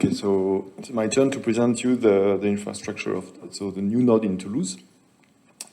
Okay, so it's my turn to present you the infrastructure of the new node in Toulouse.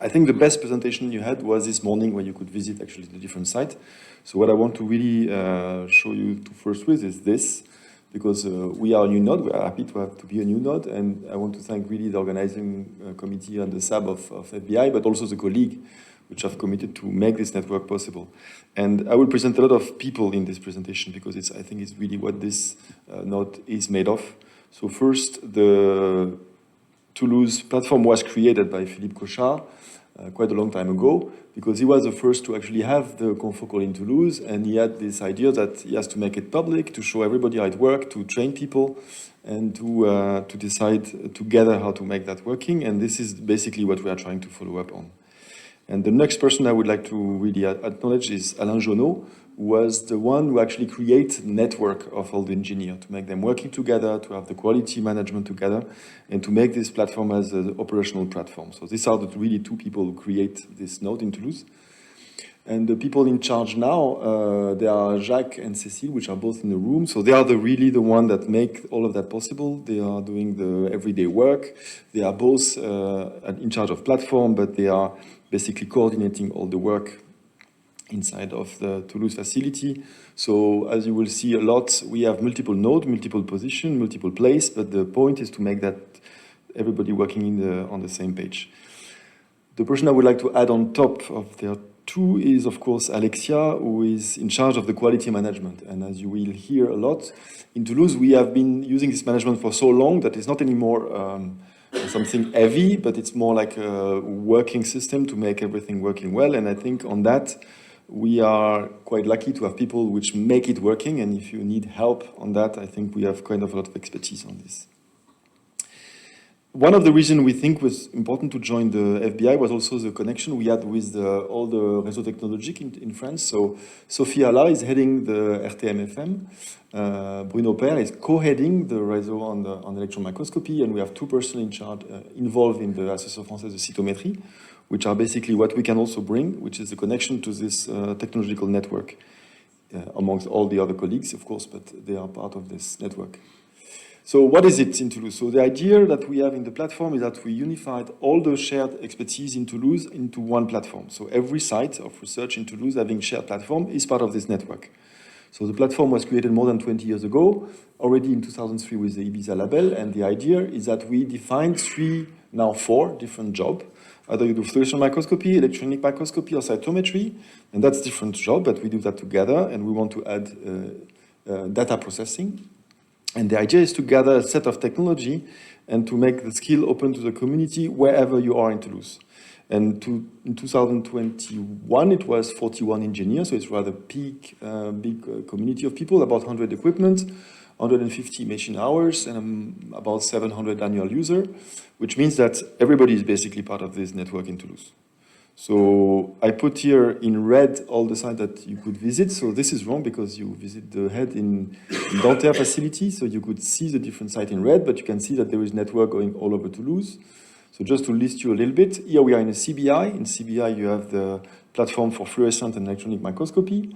I think the best presentation you had was this morning when you could visit actually the different site. So what I want to really show you to first with is this, because we are a new node, we are happy to be a new node, and I want to thank really the organizing committee and the SAB of FBI, but also the colleague which have committed to make this network possible. And I will present a lot of people in this presentation because I think it's really what this node is made of. So first, the Toulouse platform was created by Philippe Cochard quite a long time ago because he was the first to actually have the confocal in Toulouse, and he had this idea that he has to make it public, to show everybody how it works, to train people, and to decide together how to make that working. And this is basically what we are trying to follow up on. And the next person I would like to really acknowledge is Alain Jonot, who was the one who actually created network of all the engineers, to make them working together, to have the quality management together, and to make this platform as an operational platform. So these are the really two people who create this node in Toulouse. And the people in charge now, they are Jacques and Cécile, which are both in the room. So they are really the one that make all of that possible. They are doing the everyday work. They are both in charge of platform, but they are basically coordinating all the work inside of the Toulouse facility. So as you will see a lot, we have multiple nodes, multiple positions, multiple places, but the point is to make that everybody working on the same page. The person I would like to add on top of their two is, of course, Alexia, who is in charge of the quality management. And as you will hear a lot, in Toulouse, we have been using this management for so long that it's not anymore something heavy, but it's more like a working system to make everything working well. And I think on that, we are quite lucky to have people which make it working. And if you need help on that, I think we have kind of a lot of expertise on this. One of the reasons we think was important to join the FBI was also the connection we had with all the réseau technologique in France. So Sophie Alla is heading the RTMFM. Bruno Père is co-heading the réseau on electron microscopy, and we have two persons in charge involved in the Association Française de Cytométrie, which are basically what we can also bring, which is the connection to this technological network amongst all the other colleagues, of course, but they are part of this network. So what is it in Toulouse? So the idea that we have in the platform is that we unified all the shared expertise in Toulouse into one platform. So every site of research in Toulouse having shared platform is part of this network. So the platform was created more than 20 years ago, already in 2003 with the Ibiza label, and the idea is that we defined now four different jobs. Either you do fluorescence microscopy, electronic microscopy, or cytometry, and that's different job, but we do that together, and we want to add data processing. And the idea is to gather a set of technology and to make the skill open to the community wherever you are in Toulouse. And in 2021, it was 41 engineers, so it's rather big community of people, about 100 equipment, 150 machine hours, and about 700 annual users, which means that everybody is basically part of this network in Toulouse. So I put here in red all the sites that you could visit. So this is wrong because you visit the head in Dentaire facility, so you could see the different sites in red, but you can see that there is network going all over Toulouse. So just to list you a little bit, here we are in a CBI. In CBI, you have the platform for fluorescent and electronic microscopy.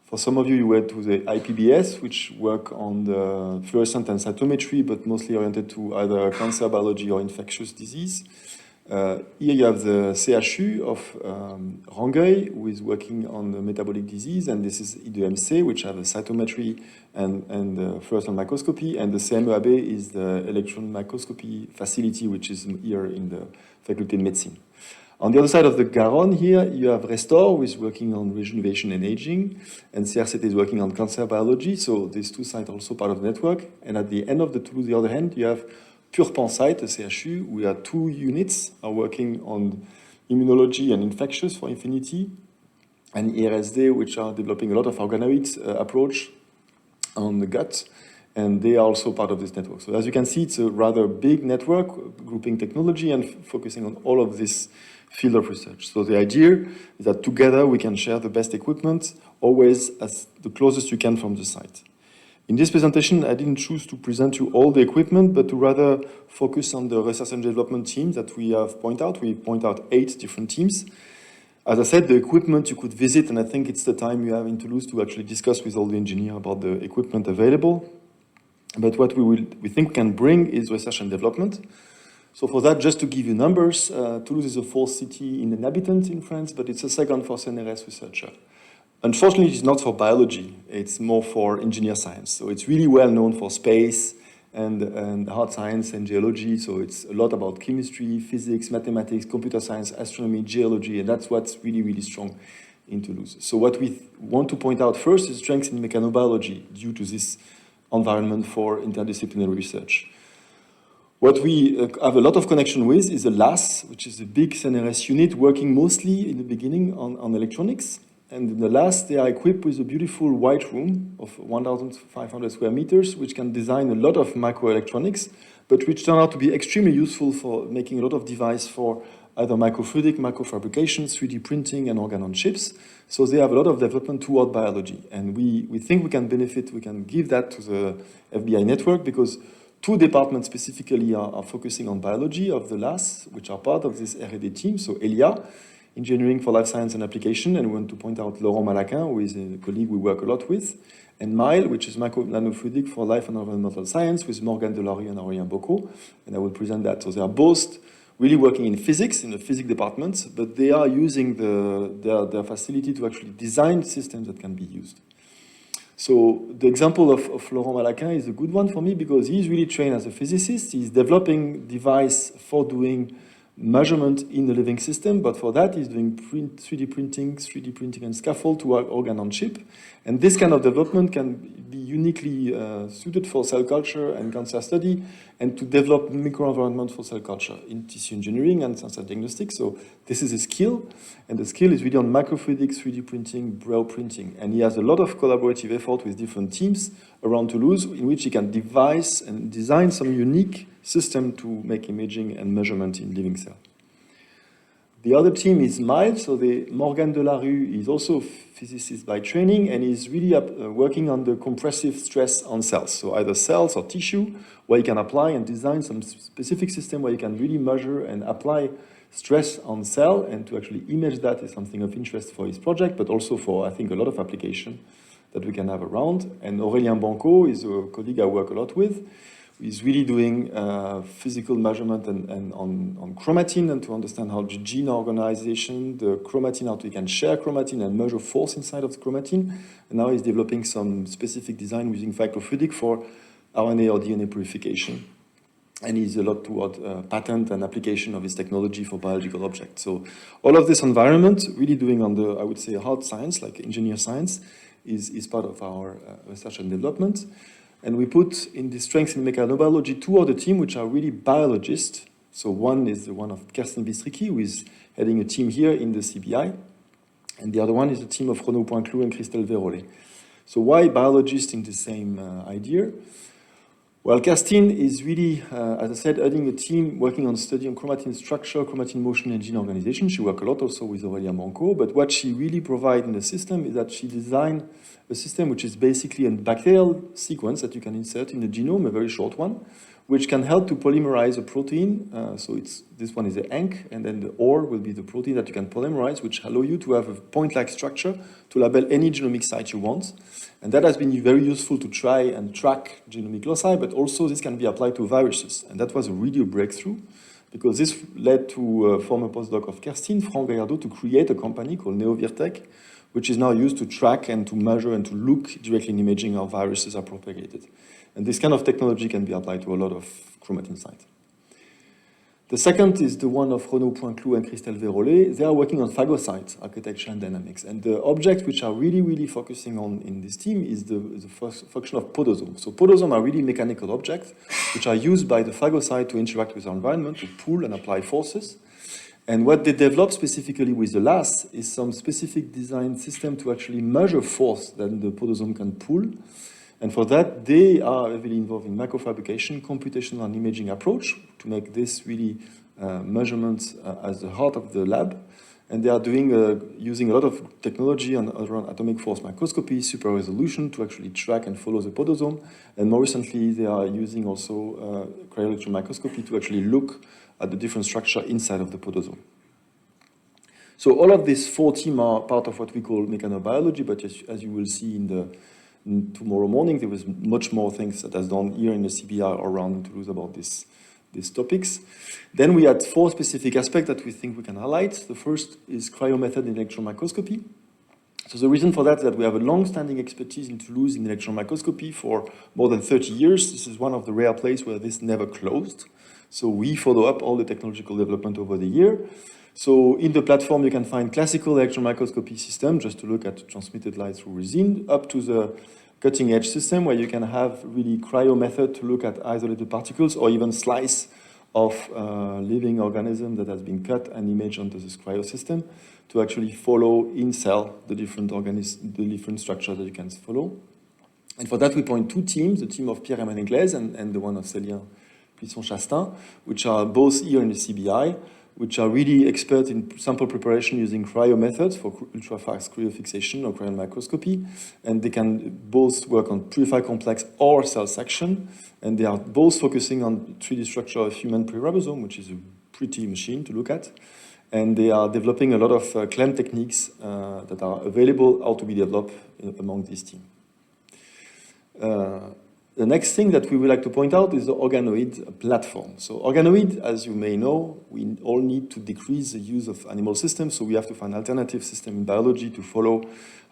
For some of you, you went to the IPBS, which work on the fluorescent and cytometry, but mostly oriented to either cancer biology or infectious disease. Here you have the CHU of Rangueil, who is working on the metabolic disease, and this is I2MC, which have a cytometry and fluorescent microscopy, and the CMEAB is the electron microscopy facility, which is here in the Faculty of Medicine. On the other side of the Garonne here, you have Restore, who is working on rejuvenation and aging, and CRCT is working on cancer biology, so these two sites are also part of the network. And at the end of the Toulouse, the other hand, you have Purpan site, the CHU, we have two units are working on immunology and infectious for Infinity, and ERSD, which are developing a lot of organoid approach on the gut, and they are also part of this network. So as you can see, it's a rather big network, grouping technology and focusing on all of this field of research. So the idea is that together we can share the best equipment, always as the closest you can from the site. In this presentation, I didn't choose to present you all the equipment, but to rather focus on the research and development team that we have pointed out. We point out 8 different teams. As I said, the equipment you could visit, and I think it's the time you have in Toulouse to actually discuss with all the engineers about the equipment available. But what we think we can bring is research and development. So for that, just to give you numbers, Toulouse is the 4th city in inhabitants in France, but it's the 2nd for CNRS researcher. Unfortunately, it's not for biology. It's more for engineer science. So it's really well known for space and hard science and geology. So it's a lot about chemistry, physics, mathematics, computer science, astronomy, geology, and that's what's really, really strong in Toulouse. So what we want to point out first is strengths in mechanobiology due to this environment for interdisciplinary research. What we have a lot of connection with is the LAS, which is a big CNRS unit working mostly in the beginning on electronics. And in the LAS, they are equipped with a beautiful white room of 1,500 square meters, which can design a lot of microelectronics, but which turn out to be extremely useful for making a lot of device for either microfluidic, microfabrication, 3D printing, and organ on chips. So they have a lot of development toward biology. And we think we can benefit, we can give that to the FBI network because 2 departments specifically are focusing on biology of the LAS, which are part of this R&D team. So ELIA, Engineering for Life Science and Application, and we want to point out Laurent Malaquin, who is a colleague we work a lot with, and MILE, which is Micro-Nanofluidic for Life and Environmental Science, with Morgane Delarue and Aurélien Bocco, and I will present that. So they are both really working in physics, in the physics department, but they are using their facility to actually design systems that can be used. So the example of Laurent Malaquin is a good one for me because he's really trained as a physicist. He's developing device for doing measurement in the living system, but for that he's doing 3D printing and scaffold to work organ on chip. And this kind of development can be uniquely suited for cell culture and cancer study and to develop microenvironment for cell culture in tissue engineering and cancer diagnostics. So this is a skill, and the skill is really on microfluidics, 3D printing, brow printing. And he has a lot of collaborative effort with different teams around Toulouse in which he can devise and design some unique system to make imaging and measurement in living cell. The other team is MILE, so Morgane Delarue is also a physicist by training and is really working on the compressive stress on cells, so either cells or tissue, where you can apply and design some specific system where you can really measure and apply stress on cell, and to actually image that is something of interest for his project, but also for, I think, a lot of application that we can have around. And Aurélien Bocco is a colleague I work a lot with. Is really doing physical measurement and on chromatin and to understand how the gene organization, the chromatin, how we can share chromatin and measure force inside of the chromatin. And now he's developing some specific design using microfluidic for RNA or DNA purification. And he's a lot toward patent and application of his technology for biological objects. So all of this environment, really doing on the, I would say, hard science, like engineer science, is part of our research and development. And we put in the strengths in mechanobiology 2 other teams which are really biologists. So one is the one of Kerstin Bistricki, who is heading a team here in the CBI. And the other one is a team of Renaud Poinclou and Christelle Verollet. So why biologists in the same idea? Well, Kerstin is really, as I said, heading a team working on studying chromatin structure, chromatin motion, and gene organization. She works a lot also with Aurélien Bocco, but what she really provides in the system is that she designed a system which is basically a bacterial sequence that you can insert in the genome, a very short one, which can help to polymerize a protein. So this one is the ENC, and then the OR will be the protein that you can polymerize, which allow you to have a point-like structure to label any genomic site you want. And that has been very useful to try and track genomic loci, but also this can be applied to viruses. And that was a really breakthrough, because this led to a former postdoc of Kerstin, Franck Gallardo, to create a company called NeoVirtec, which is now used to track and to measure and to look directly in imaging how viruses are propagated. And this kind of technology can be applied to a lot of chromatin sites. The second is the one of Renaud Poinclou and Christelle Verollet. They are working on phagocyte architecture and dynamics. And the objects which are really, really focusing on in this team is the function of podosomes. So podosomes are really mechanical objects which are used by the phagocyte to interact with our environment, to pull and apply forces. And what they developed specifically with the LAS is some specific design system to actually measure force that the podosome can pull. And for that, they are heavily involved in microfabrication, computational and imaging approach to make this really measurements as the heart of the lab. And they are doing using a lot of technology around atomic force microscopy, super resolution to actually track and follow the podosome. And more recently, they are using also cryo-electron microscopy to actually look at the different structure inside of the podosome. So all of these 4 teams are part of what we call mechanobiology, but as you will see in tomorrow morning. There was much more things that is done here in the CBI or around Toulouse about these topics. Then we had 4 specific aspects that we think we can highlight. The first is cryo-method in electron microscopy. So the reason for that is that we have a long-standing expertise in Toulouse in electron microscopy for more than 30 years. This is one of the rare places where this never closed. So we follow up all the technological development over the year. So in the platform, you can find classical electron microscopy system, just to look at transmitted light through resin, up to the cutting-edge system where you can have really cryo method to look at isolated particles or even slice of living organism that has been cut and imaged onto this cryo system to actually follow in cell the different structures that you can follow. And for that, we point 2 teams, the team of Pierre-Emmanuel Ingles and the one of Célien Plisson-Chastain, which are both here in the CBI, which are really expert in sample preparation using cryo methods for ultra-fast cryofixation or cryo microscopy. And they can both work on purified complex or cell section. And they are both focusing on 3D structure of human pre-ribosome, which is a pretty machine to look at. And they are developing a lot of clamp techniques that are available how to be developed among this team. The next thing that we would like to point out is the organoid platform. So organoid, as you may know, we all need to decrease the use of animal systems, so we have to find alternative system in biology to follow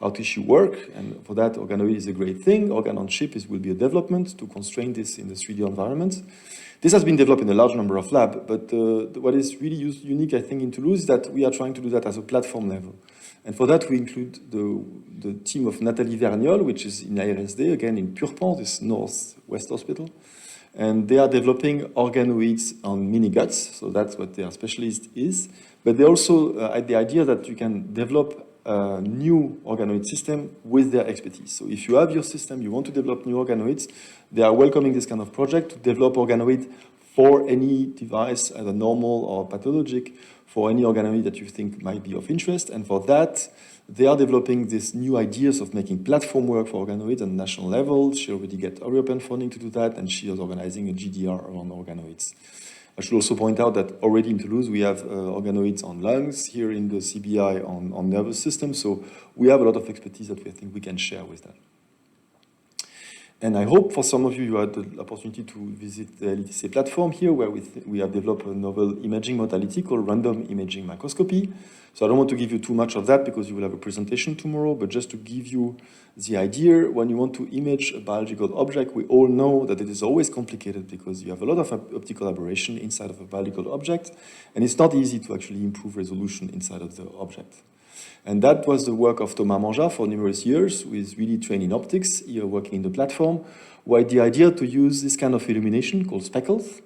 how tissue work, and for that, organoid is a great thing. Organ on chip will be a development to constrain this in the 3D environment. This has been developed in a large number of labs, but what is really unique, I think, in Toulouse is that we are trying to do that as a platform level. And for that, we include the team of Nathalie Verniol, which is in IRSD, again in Purpan, this Northwest Hospital. And they are developing organoids on mini guts, so that's what their specialist is. But they also had the idea that you can develop a new organoid system with their expertise. So if you have your system, you want to develop new organoids, they are welcoming this kind of project to develop organoid for any device, either normal or pathologic, for any organoid that you think might be of interest. And for that, they are developing these new ideas of making platform work for organoids on national level. She already got European funding to do that, and she is organizing a GDR around organoids. I should also point out that already in Toulouse, we have organoids on lungs, here in the CBI on nervous system. So we have a lot of expertise that we think we can share with them. And I hope for some of you, you had the opportunity to visit the LTC platform here, where we have developed a novel imaging modality called random imaging microscopy. So I don't want to give you too much of that because you will have a presentation tomorrow, but just to give you the idea, when you want to image a biological object, we all know that it is always complicated because you have a lot of optical aberration inside of a biological object, and it's not easy to actually improve resolution inside of the object. And that was the work of Thomas Manja for numerous years, who is really trained in optics, here working in the platform, where the idea to use this kind of illumination called speckles,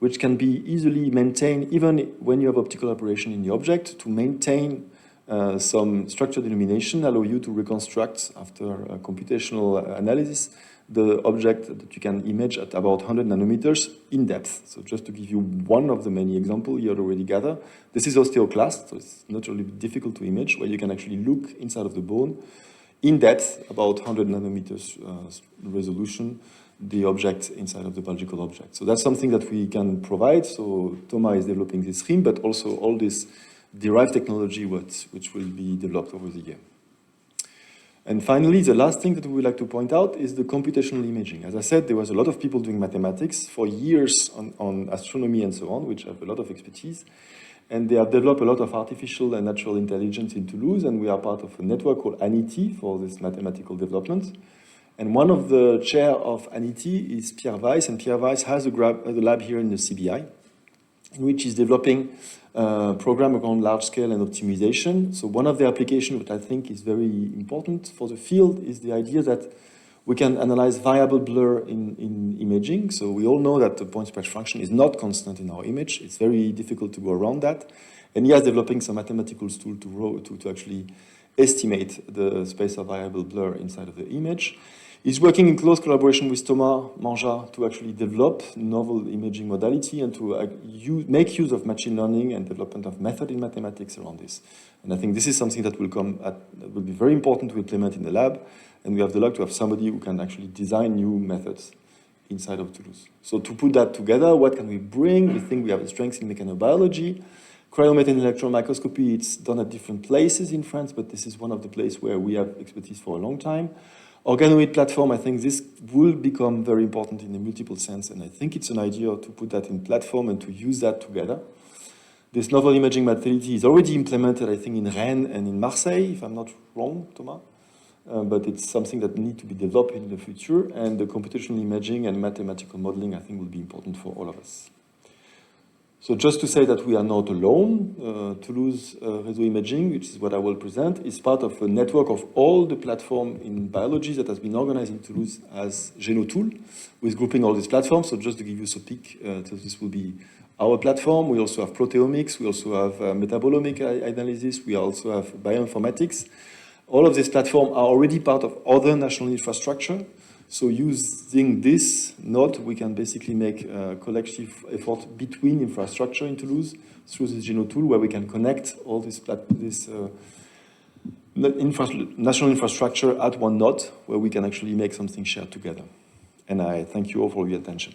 which can be easily maintained even when you have optical aberration in the object, to maintain some structured illumination, allow you to reconstruct after computational analysis the object that you can image at about 100 nanometers in depth. So just to give you one of the many examples you already gather, this is osteoclast, so it's not really difficult to image, where you can actually look inside of the bone in depth, about 100 nanometers resolution, the object inside of the biological object. So that's something that we can provide. So Thomas is developing this scheme, but also all this derived technology which will be developed over the year. And finally, the last thing that we would like to point out is the computational imaging. As I said, there was a lot of people doing mathematics for years on astronomy and so on, which have a lot of expertise. And they have developed a lot of artificial and natural intelligence in Toulouse, and we are part of a network called ANITI for this mathematical development. And one of the chair of ANITI is Pierre Weiss, and Pierre Weiss has a lab here in the CBI, in which he's developing a program around large scale and optimization. So one of the applications which I think is very important for the field is the idea that we can analyze variable blur in imaging. So we all know that the point spread function is not constant in our image. It's very difficult to go around that. And he is developing some mathematical tool to actually estimate the space of variable blur inside of the image. He's working in close collaboration with Thomas Manja to actually develop novel imaging modality and to make use of machine learning and development of method in mathematics around this. And I think this is something that will be very important to implement in the lab. And we have the luck to have somebody who can actually design new methods inside of Toulouse. So to put that together, what can we bring? We think we have a strength in mechanobiology. Cryo-method electron microscopy, it's done at different places in France, but this is one of the places where we have expertise for a long time. Organoid platform, I think this will become very important in a multiple sense, and I think it's an idea to put that in platform and to use that together. This novel imaging modality is already implemented, I think, in Rennes and in Marseille, if I'm not wrong, Thomas. But it's something that needs to be developed in the future, and the computational imaging and mathematical modeling, I think, will be important for all of us. So just to say that we are not alone, Toulouse Réseau Imaging, which is what I will present, is part of a network of all the platform in biology that has been organized in Toulouse as GenoTool, with grouping all these platforms. So just to give you a peek, so this will be our platform. We also have proteomics, we also have metabolomic analysis, we also have bioinformatics. All of these platforms are already part of other national infrastructure. So using this node, we can basically make a collective effort between infrastructure in Toulouse through this GenoTool, where we can connect all this national infrastructure at one node, where we can actually make something shared together. And I thank you all for your attention.